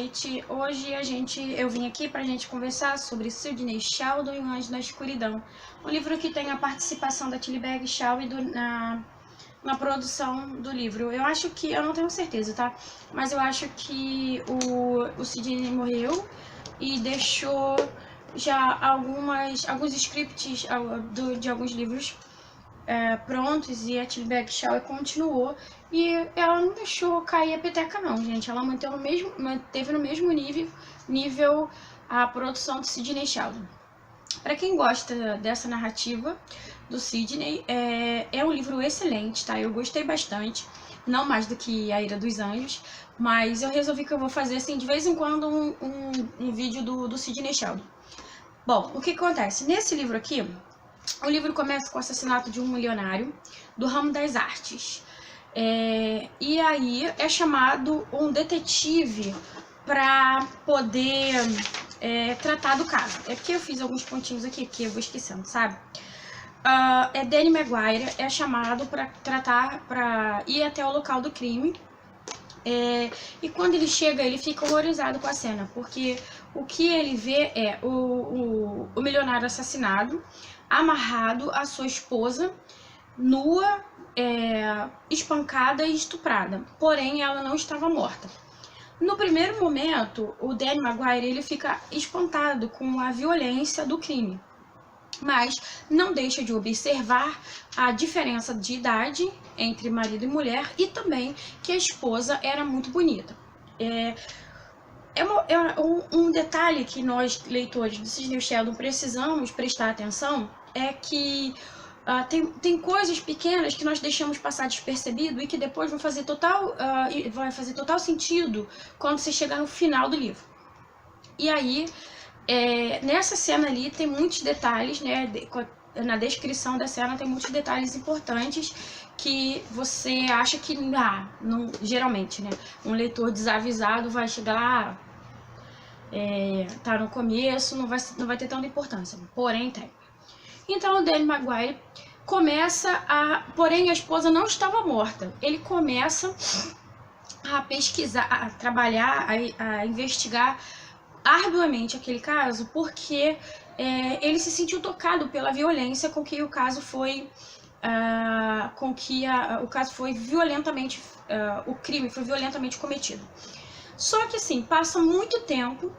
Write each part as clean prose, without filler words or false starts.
noite. Hoje eu vim aqui pra gente conversar sobre Sidney Sheldon e o Anjo na Escuridão. Um livro que tem a participação da Tilly Sheldon na produção do livro. Eu não tenho certeza, tá? Mas eu acho que o Sidney morreu e deixou já alguns scripts de alguns livros prontos, e a Tilly Sheldon continuou, e ela não deixou cair a peteca não, gente. Ela manteve no mesmo nível a produção de Sidney Sheldon. Para quem gosta dessa narrativa do Sidney, é um livro excelente, tá? Eu gostei bastante, não mais do que A Ira dos Anjos, mas eu resolvi que eu vou fazer assim de vez em quando um vídeo do Sidney Sheldon. Bom, o que acontece? Nesse livro aqui, o livro começa com o assassinato de um milionário do ramo das artes. E aí é chamado um detetive para poder tratar do caso. É porque eu fiz alguns pontinhos aqui que eu vou esquecendo, sabe? Danny Maguire é chamado para ir até o local do crime. E quando ele chega, ele fica horrorizado com a cena, porque o que ele vê é o milionário assassinado, amarrado à sua esposa, nua, espancada e estuprada. Porém, ela não estava morta. No primeiro momento, o Danny Maguire ele fica espantado com a violência do crime, mas não deixa de observar a diferença de idade entre marido e mulher, e também que a esposa era muito bonita. Um detalhe que nós, leitores do Sidney Sheldon, precisamos prestar atenção é que tem coisas pequenas que nós deixamos passar despercebido e que depois vão fazer total sentido quando você chegar no final do livro. E aí, nessa cena ali tem muitos detalhes, né? Na descrição da cena tem muitos detalhes importantes que você acha que, não, geralmente, né? Um leitor desavisado vai chegar lá, tá no começo, não vai ter tanta importância, porém tem. Então o Danny Maguire porém a esposa não estava morta. Ele começa a pesquisar, a trabalhar, a investigar arduamente aquele caso, porque ele se sentiu tocado pela violência com que o caso foi violentamente, o crime foi violentamente cometido. Só que assim, passa muito tempo,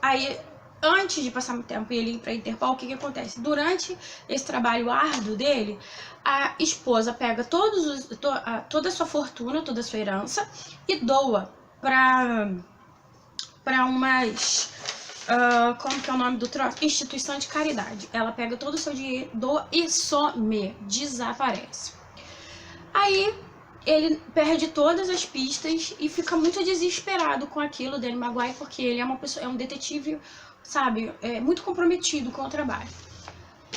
aí antes de passar muito tempo e ele ir para a Interpol, o que acontece? Durante esse trabalho árduo dele, a esposa pega toda a sua fortuna, toda a sua herança e doa para umas, como que é o nome do troço? Instituição de caridade. Ela pega todo o seu dinheiro, doa e desaparece. Aí ele perde todas as pistas e fica muito desesperado com aquilo, Danny Maguire, porque ele é um detetive, sabe, muito comprometido com o trabalho.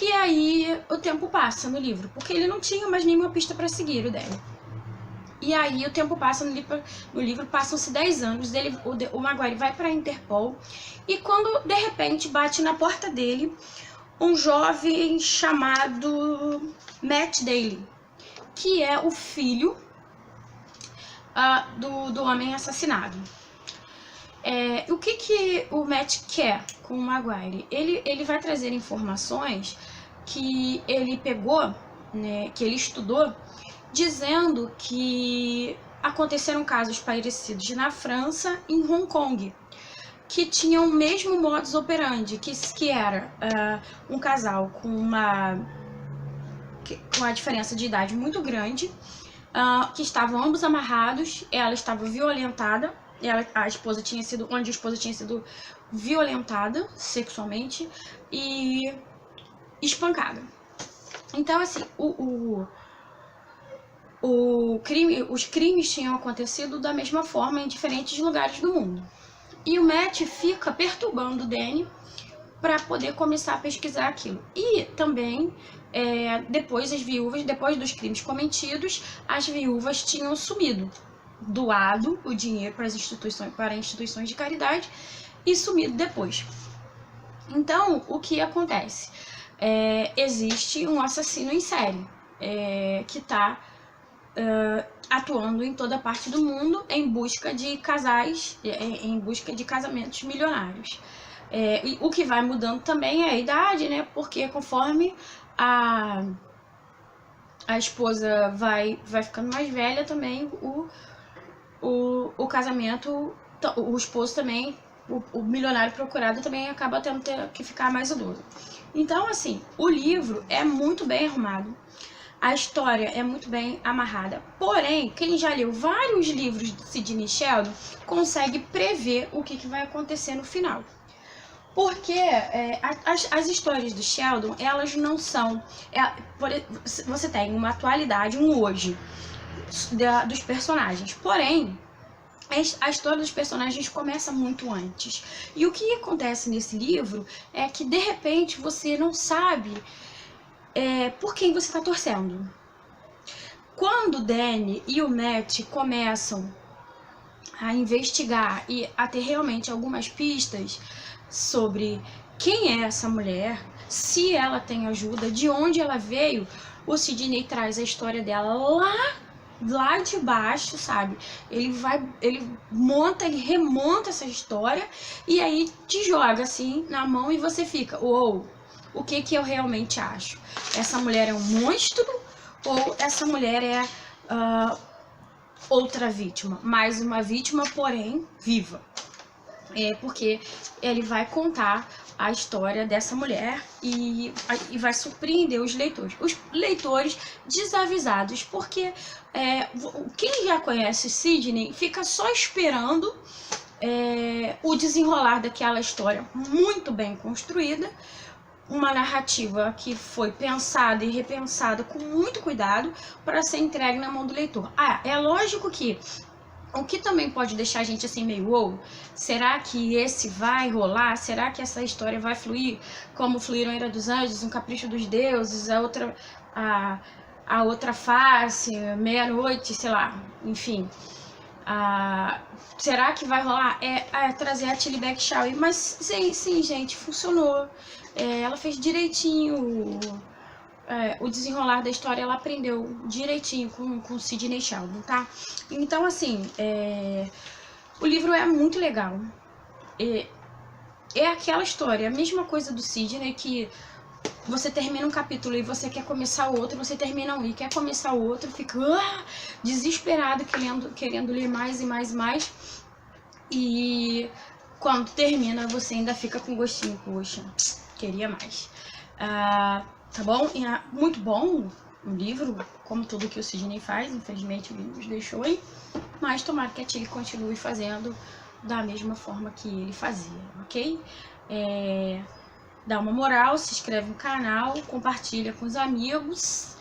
E aí o tempo passa no livro, porque ele não tinha mais nenhuma pista para seguir, o Danny. E aí o tempo passa no livro, passam-se 10 anos, o Maguire vai para a Interpol, e quando de repente bate na porta dele um jovem chamado Matt Daly, que é o filho do homem assassinado. O que o Matt quer com o Maguire? Ele vai trazer informações que ele pegou, né, que ele estudou, dizendo que aconteceram casos parecidos na França e em Hong Kong, que tinham o mesmo modus operandi, que era um casal com uma diferença de idade muito grande, que estavam ambos amarrados, ela estava violentada, onde a esposa tinha sido violentada sexualmente e espancada. Então, assim, os crimes tinham acontecido da mesma forma em diferentes lugares do mundo. E o Matt fica perturbando o Danny para poder começar a pesquisar aquilo. E também, depois dos crimes cometidos, as viúvas tinham sumido, doado o dinheiro para instituições de caridade e sumido depois. Então, o que acontece? Existe um assassino em série que atuando em toda parte do mundo em busca de casais, em busca de casamentos milionários. E o que vai mudando também é a idade, né? Porque conforme a esposa vai ficando mais velha também, o casamento, o esposo também, o milionário procurado também acaba tendo que ficar mais idoso. Então, assim, o livro é muito bem arrumado, a história é muito bem amarrada, porém, quem já leu vários livros de Sidney Sheldon consegue prever o que vai acontecer no final. Porque as histórias do Sheldon, elas não são... você tem uma atualidade, um hoje, dos personagens. Porém, a história dos personagens começa muito antes. E o que acontece nesse livro é que, de repente, você não sabe por quem você está torcendo. Quando o Danny e o Matt começam a investigar e a ter realmente algumas pistas sobre quem é essa mulher, se ela tem ajuda, de onde ela veio, o Sidney traz a história dela lá de baixo, sabe? Ele remonta essa história e aí te joga assim na mão e você fica, uou, o que eu realmente acho? Essa mulher é um monstro ou essa mulher é outra vítima? Mais uma vítima, porém viva. Porque ele vai contar a história dessa mulher e vai surpreender os leitores desavisados, porque quem já conhece Sidney fica só esperando o desenrolar daquela história muito bem construída, uma narrativa que foi pensada e repensada com muito cuidado para ser entregue na mão do leitor. É lógico que o que também pode deixar a gente assim meio, uou, será que esse vai rolar? Será que essa história vai fluir como fluíram a Ira dos Anjos, Um Capricho dos Deuses, a outra face, Meia-Noite, sei lá, enfim. Será que vai rolar? Trazer a Tilly Shaw? Mas sim, gente, funcionou. Ela fez direitinho o desenrolar da história, ela aprendeu direitinho com Sidney Sheldon, tá? Então, assim, o livro é muito legal. É aquela história, a mesma coisa do Sidney, que você termina um capítulo e você quer começar outro, você termina um e quer começar o outro, fica desesperado, querendo ler mais e mais e mais. E quando termina, você ainda fica com gostinho, poxa, queria mais. Tá bom? Muito bom o livro, como tudo que o Sidney faz, infelizmente ele nos deixou aí, mas tomara que a Tilly continue fazendo da mesma forma que ele fazia, ok? Dá uma moral, se inscreve no canal, compartilha com os amigos.